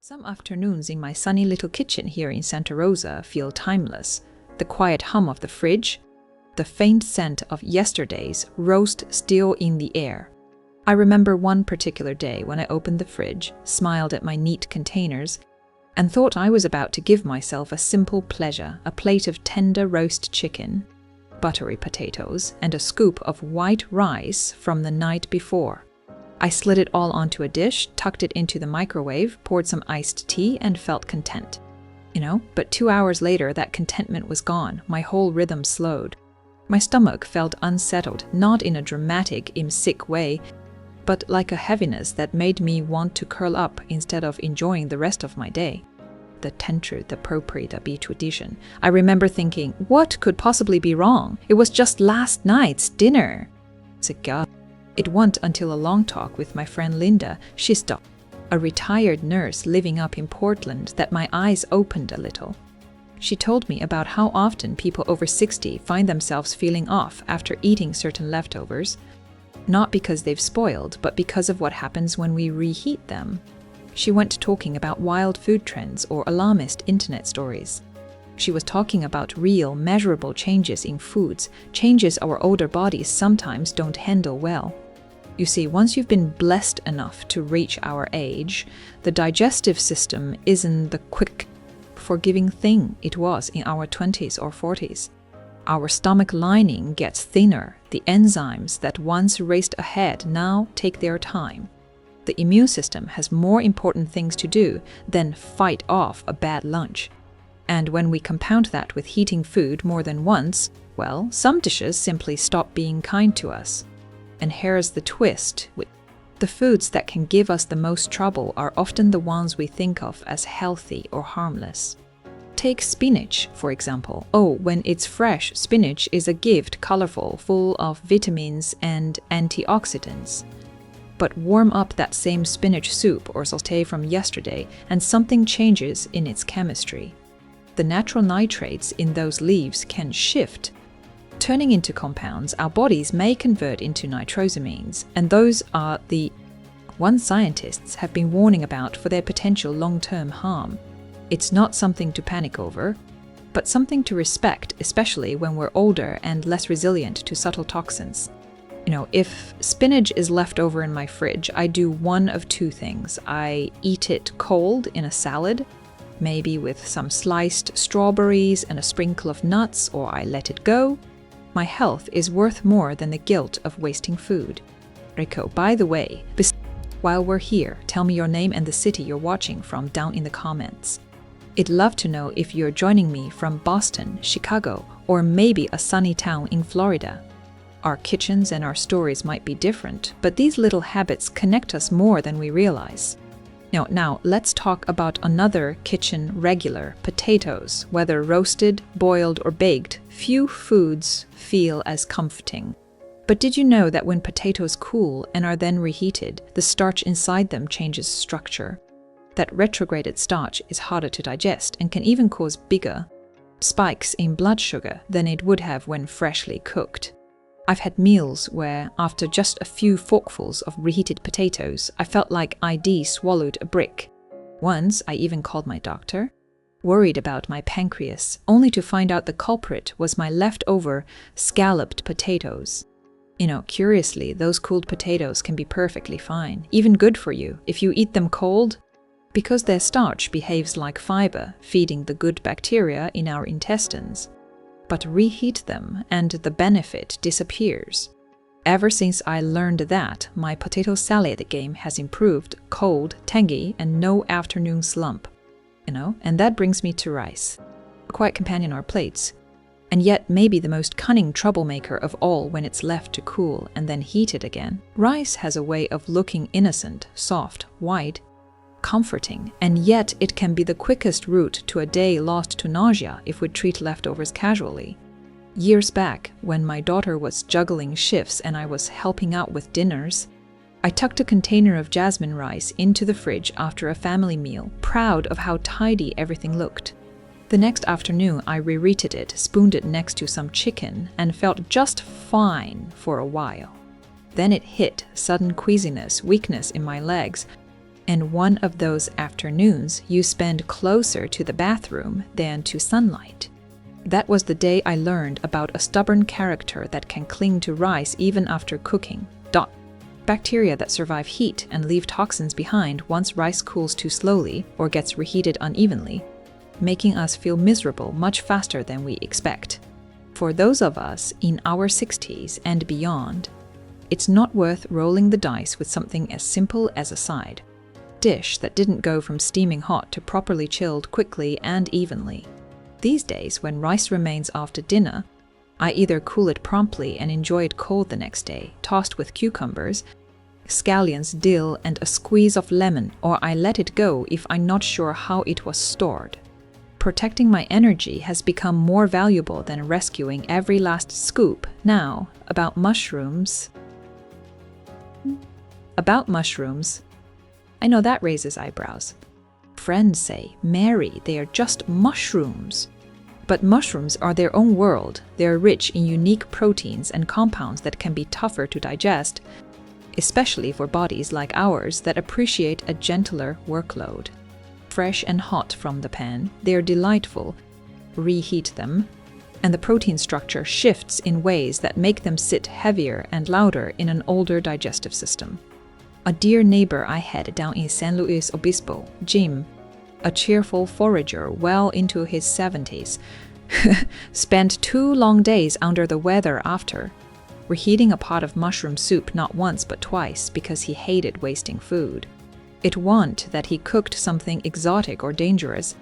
Some afternoons in my sunny little kitchen here in Santa Rosa feel timeless. The quiet hum of the fridge, the faint scent of yesterday's roast still in the air. I remember one particular day when I opened the fridge, smiled at my neat containers, and thought I was about to give myself a simple pleasure, a plate of tender roast chicken, buttery potatoes, and a scoop of white rice from the night before. I slid it all onto a dish, tucked it into the microwave, poured some iced tea, and felt content. But 2 hours later, that contentment was gone. My whole rhythm slowed. My stomach felt unsettled, not in a dramatic, sick way, but like a heaviness that made me want to curl up instead of enjoying the rest of my day. The tentre the propre d'habituation. I remember thinking, what could possibly be wrong? It was just last night's dinner. It wasn't until a long talk with my friend Linda Shistock, a retired nurse living up in Portland, that my eyes opened a little. She told me about how often people over 60 find themselves feeling off after eating certain leftovers, not because they've spoiled, but because of what happens when we reheat them. She went talking about wild food trends or alarmist internet stories. She was talking about real, measurable changes in foods, changes our older bodies sometimes don't handle well. You see, once you've been blessed enough to reach our age, the digestive system isn't the quick, forgiving thing it was in our 20s or 40s. Our stomach lining gets thinner. The enzymes that once raced ahead now take their time. The immune system has more important things to do than fight off a bad lunch. And when we compound that with heating food more than once, well, some dishes simply stop being kind to us. And here's the twist. The foods that can give us the most trouble are often the ones we think of as healthy or harmless. Take spinach, for example. When it's fresh, spinach is a gift, colorful, full of vitamins and antioxidants. But warm up that same spinach soup or sauté from yesterday, and something changes in its chemistry. The natural nitrates in those leaves can shift. Turning into compounds our bodies may convert into nitrosamines, and those are the ones scientists have been warning about for their potential long-term harm. It's not something to panic over, but something to respect, especially when we're older and less resilient to subtle toxins. If spinach is left over in my fridge, I do one of two things. I eat it cold in a salad, maybe with some sliced strawberries and a sprinkle of nuts, or I let it go. My health is worth more than the guilt of wasting food. Rico, by the way, while we're here, tell me your name and the city you're watching from down in the comments. I'd love to know if you're joining me from Boston, Chicago, or maybe a sunny town in Florida. Our kitchens and our stories might be different, but these little habits connect us more than we realize. Now let's talk about another kitchen regular, potatoes. Whether roasted, boiled, or baked, few foods feel as comforting. But did you know that when potatoes cool and are then reheated, the starch inside them changes structure? That retrograded starch is harder to digest and can even cause bigger spikes in blood sugar than it would have when freshly cooked. I've had meals where, after just a few forkfuls of reheated potatoes, I felt like I'd swallowed a brick. Once, I even called my doctor, worried about my pancreas, only to find out the culprit was my leftover scalloped potatoes. Curiously, those cooled potatoes can be perfectly fine, even good for you, if you eat them cold, because their starch behaves like fiber, feeding the good bacteria in our intestines. But reheat them and the benefit disappears. Ever since I learned that, my potato salad game has improved, cold, tangy, and no afternoon slump. And that brings me to rice. A quiet companion on our plates, and yet maybe the most cunning troublemaker of all when it's left to cool and then heated again. Rice has a way of looking innocent, soft, white, comforting, and yet it can be the quickest route to a day lost to nausea if we treat leftovers casually. Years back, when my daughter was juggling shifts and I was helping out with dinners, I tucked a container of jasmine rice into the fridge after a family meal, proud of how tidy everything looked. The next afternoon, I reheated it, spooned it next to some chicken, and felt just fine for a while. Then it hit sudden queasiness, weakness in my legs, And one of those afternoons you spend closer to the bathroom than to sunlight. That was the day I learned about a stubborn character that can cling to rice even after cooking. Bacteria that survive heat and leave toxins behind once rice cools too slowly or gets reheated unevenly, making us feel miserable much faster than we expect. For those of us in our 60s and beyond, it's not worth rolling the dice with something as simple as a side dish that didn't go from steaming hot to properly chilled quickly and evenly. These days, when rice remains after dinner, I either cool it promptly and enjoy it cold the next day, tossed with cucumbers, scallions, dill, and a squeeze of lemon, or I let it go if I'm not sure how it was stored. Protecting my energy has become more valuable than rescuing every last scoop. Now, about mushrooms. I know that raises eyebrows. Friends say, Mary, they are just mushrooms. But mushrooms are their own world. They are rich in unique proteins and compounds that can be tougher to digest, especially for bodies like ours that appreciate a gentler workload. Fresh and hot from the pan, they are delightful. Reheat them, and the protein structure shifts in ways that make them sit heavier and louder in an older digestive system. A dear neighbor I had down in San Luis Obispo, Jim, a cheerful forager well into his 70s, spent 2 long days under the weather after, reheating a pot of mushroom soup not once but twice because he hated wasting food. It wasn't that he cooked something exotic or dangerous,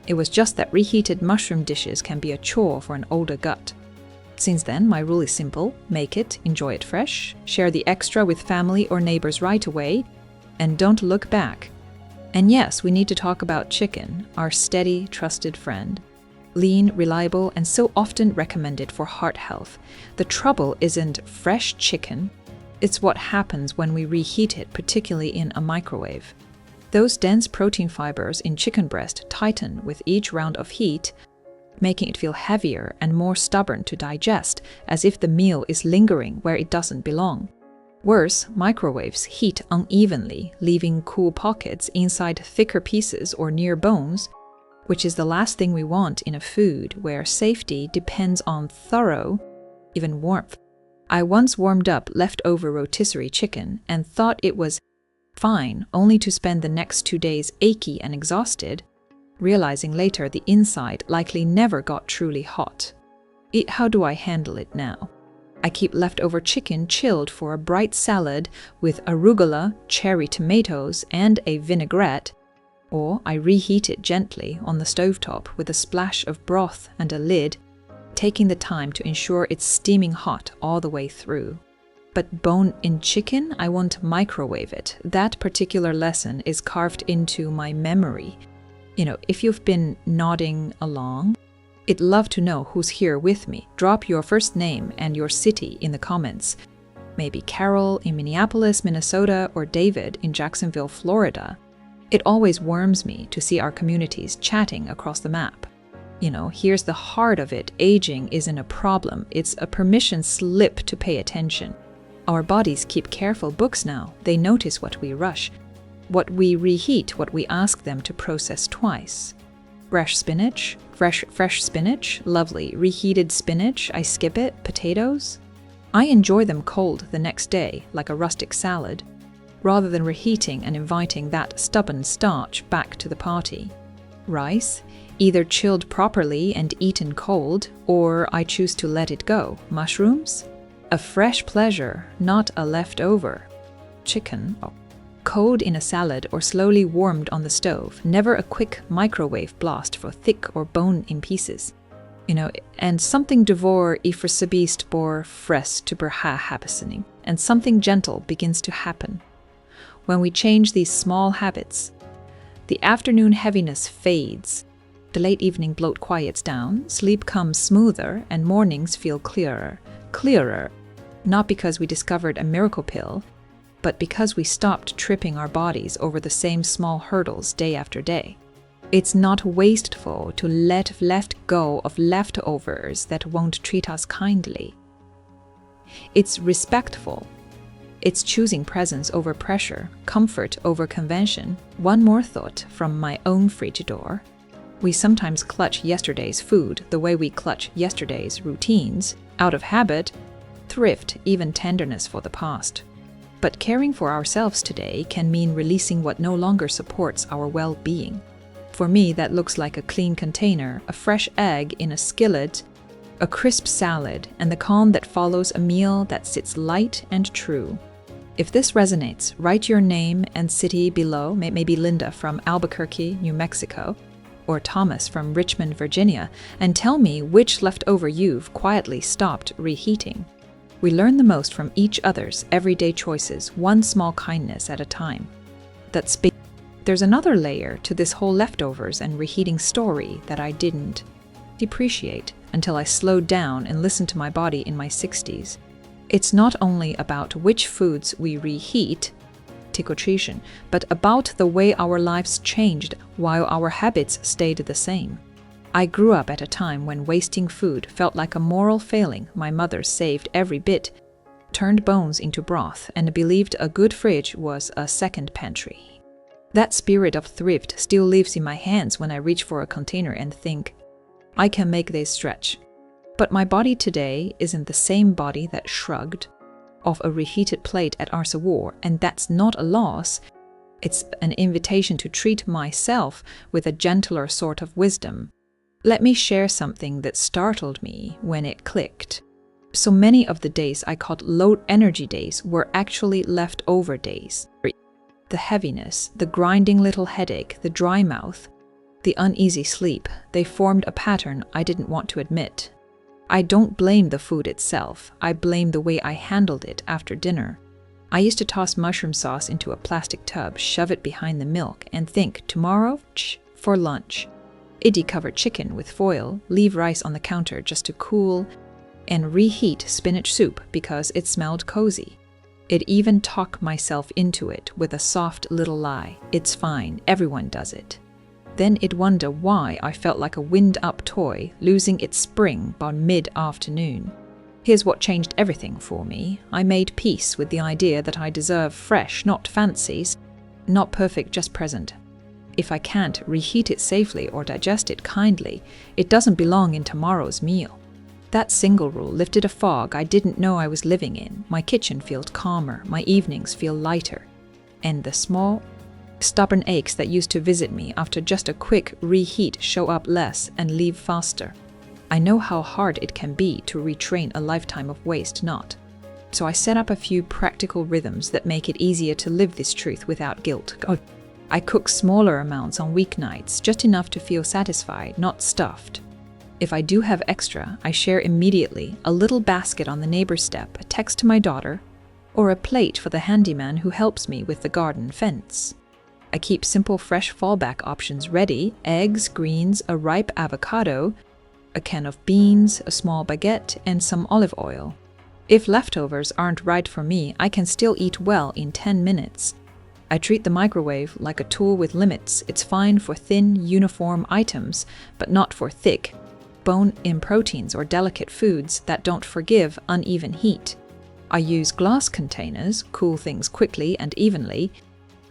it was just that reheated mushroom dishes can be a chore for an older gut. Since then, my rule is simple: make it, enjoy it fresh, share the extra with family or neighbors right away, and don't look back. And yes, we need to talk about chicken, our steady, trusted friend. Lean, reliable, and so often recommended for heart health. The trouble isn't fresh chicken, it's what happens when we reheat it, particularly in a microwave. Those dense protein fibers in chicken breast tighten with each round of heat, making it feel heavier and more stubborn to digest, as if the meal is lingering where it doesn't belong. Worse, microwaves heat unevenly, leaving cool pockets inside thicker pieces or near bones, which is the last thing we want in a food where safety depends on thorough, even warmth. I once warmed up leftover rotisserie chicken and thought it was fine, only to spend the next 2 days achy and exhausted, realizing later the inside likely never got truly hot. How do I handle it now? I keep leftover chicken chilled for a bright salad with arugula, cherry tomatoes, and a vinaigrette, or I reheat it gently on the stovetop with a splash of broth and a lid, taking the time to ensure it's steaming hot all the way through. But bone-in chicken, I won't microwave it. That particular lesson is carved into my memory. If you've been nodding along, I'd love to know who's here with me. Drop your first name and your city in the comments. Maybe Carol in Minneapolis, Minnesota, or David in Jacksonville, Florida. It always warms me to see our communities chatting across the map. Here's the heart of it. Aging isn't a problem. It's a permission slip to pay attention. Our bodies keep careful books now. They notice what we rush, what we reheat, what we ask them to process twice. Fresh spinach, fresh spinach, lovely. Reheated spinach, I skip it. Potatoes, I enjoy them cold the next day, like a rustic salad, rather than reheating and inviting that stubborn starch back to the party. Rice, either chilled properly and eaten cold, or I choose to let it go. Mushrooms, a fresh pleasure, not a leftover. Chicken, cold in a salad or slowly warmed on the stove, never a quick microwave blast for thick or bone in pieces. And something devore i försebist bor fres to berha happening, and something gentle begins to happen. When we change these small habits, the afternoon heaviness fades, the late evening bloat quiets down, sleep comes smoother, and mornings feel clearer, not because we discovered a miracle pill, but because we stopped tripping our bodies over the same small hurdles day after day. It's not wasteful to let go of leftovers that won't treat us kindly. It's respectful. It's choosing presence over pressure, comfort over convention. One more thought from my own frigidor. We sometimes clutch yesterday's food the way we clutch yesterday's routines, out of habit, thrift, even tenderness for the past. But caring for ourselves today can mean releasing what no longer supports our well-being. For me, that looks like a clean container, a fresh egg in a skillet, a crisp salad, and the calm that follows a meal that sits light and true. If this resonates, write your name and city below, maybe Linda from Albuquerque, New Mexico, or Thomas from Richmond, Virginia, and tell me which leftover you've quietly stopped reheating. We learn the most from each other's everyday choices, one small kindness at a time. There's another layer to this whole leftovers and reheating story that I didn't appreciate until I slowed down and listened to my body in my 60s. It's not only about which foods we reheat, but about the way our lives changed while our habits stayed the same. I grew up at a time when wasting food felt like a moral failing. My mother saved every bit, turned bones into broth, and believed a good fridge was a second pantry. That spirit of thrift still lives in my hands when I reach for a container and think, I can make this stretch. But my body today isn't the same body that shrugged off a reheated plate at Arsa War, and that's not a loss. It's an invitation to treat myself with a gentler sort of wisdom. Let me share something that startled me when it clicked. So many of the days I called low energy days were actually leftover days. The heaviness, the grinding little headache, the dry mouth, the uneasy sleep, they formed a pattern I didn't want to admit. I don't blame the food itself, I blame the way I handled it after dinner. I used to toss mushroom sauce into a plastic tub, shove it behind the milk, and think, tomorrow, for lunch. Covered chicken with foil, leave rice on the counter just to cool, and reheat spinach soup because it smelled cozy. It even talked myself into it with a soft little lie. It's fine, everyone does it. Then I'd wonder why I felt like a wind-up toy losing its spring by mid-afternoon. Here's what changed everything for me. I made peace with the idea that I deserve fresh, not fancies, not perfect, just present. If I can't reheat it safely or digest it kindly, it doesn't belong in tomorrow's meal. That single rule lifted a fog I didn't know I was living in. My kitchen feels calmer, my evenings feel lighter, and the small, stubborn aches that used to visit me after just a quick reheat show up less and leave faster. I know how hard it can be to retrain a lifetime of waste not. So I set up a few practical rhythms that make it easier to live this truth without guilt. I cook smaller amounts on weeknights, just enough to feel satisfied, not stuffed. If I do have extra, I share immediately, a little basket on the neighbor's step, a text to my daughter, or a plate for the handyman who helps me with the garden fence. I keep simple fresh fallback options ready: eggs, greens, a ripe avocado, a can of beans, a small baguette, and some olive oil. If leftovers aren't right for me, I can still eat well in 10 minutes. I treat the microwave like a tool with limits. It's fine for thin, uniform items, but not for thick, bone-in proteins or delicate foods that don't forgive uneven heat. I use glass containers, cool things quickly and evenly,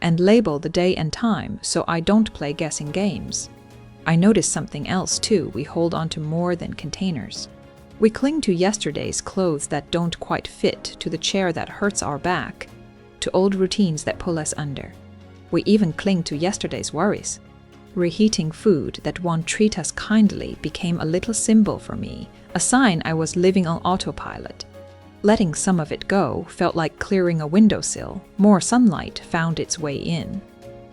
and label the day and time so I don't play guessing games. I notice something else too: we hold on to more than containers. We cling to yesterday's clothes that don't quite fit, to the chair that hurts our back, to old routines that pull us under. We even cling to yesterday's worries. Reheating food that won't treat us kindly became a little symbol for me, a sign I was living on autopilot. Letting some of it go felt like clearing a windowsill. More sunlight found its way in.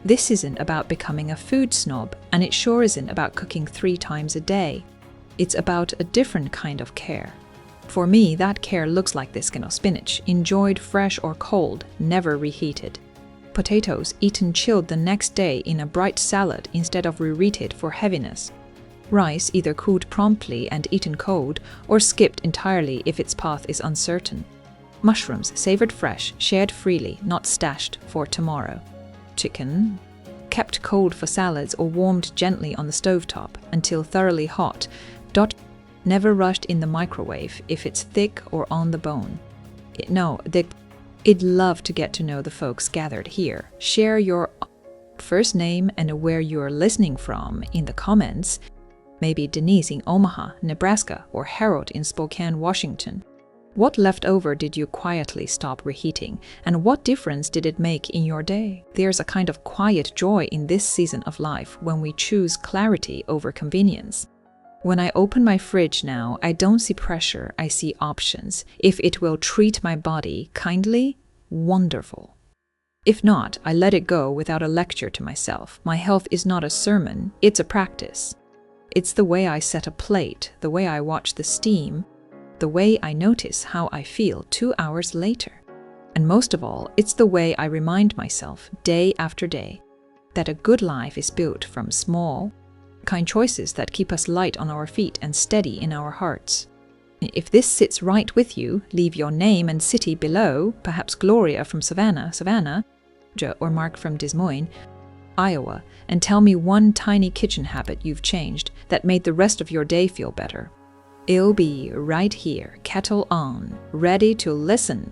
This isn't about becoming a food snob, and it sure isn't about cooking 3 times a day. It's about a different kind of care. For me, that care looks like this can of spinach, enjoyed fresh or cold, never reheated. Potatoes eaten chilled the next day in a bright salad instead of reheated for heaviness. Rice either cooled promptly and eaten cold, or skipped entirely if its path is uncertain. Mushrooms savored fresh, shared freely, not stashed for tomorrow. Chicken kept cold for salads or warmed gently on the stovetop until thoroughly hot. Never rushed in the microwave if it's thick or on the bone. I'd love to get to know the folks gathered here. Share your first name and where you're listening from in the comments. Maybe Denise in Omaha, Nebraska, or Harold in Spokane, Washington. What leftover did you quietly stop reheating, and what difference did it make in your day? There's a kind of quiet joy in this season of life when we choose clarity over convenience. When I open my fridge now, I don't see pressure, I see options. If it will treat my body kindly, wonderful. If not, I let it go without a lecture to myself. My health is not a sermon, it's a practice. It's the way I set a plate, the way I watch the steam, the way I notice how I feel 2 hours later. And most of all, it's the way I remind myself day after day that a good life is built from small, kind choices that keep us light on our feet and steady in our hearts. If this sits right with you, leave your name and city below, perhaps Gloria from Savannah, or Mark from Des Moines, Iowa, and tell me one tiny kitchen habit you've changed that made the rest of your day feel better. I'll be right here, kettle on, ready to listen.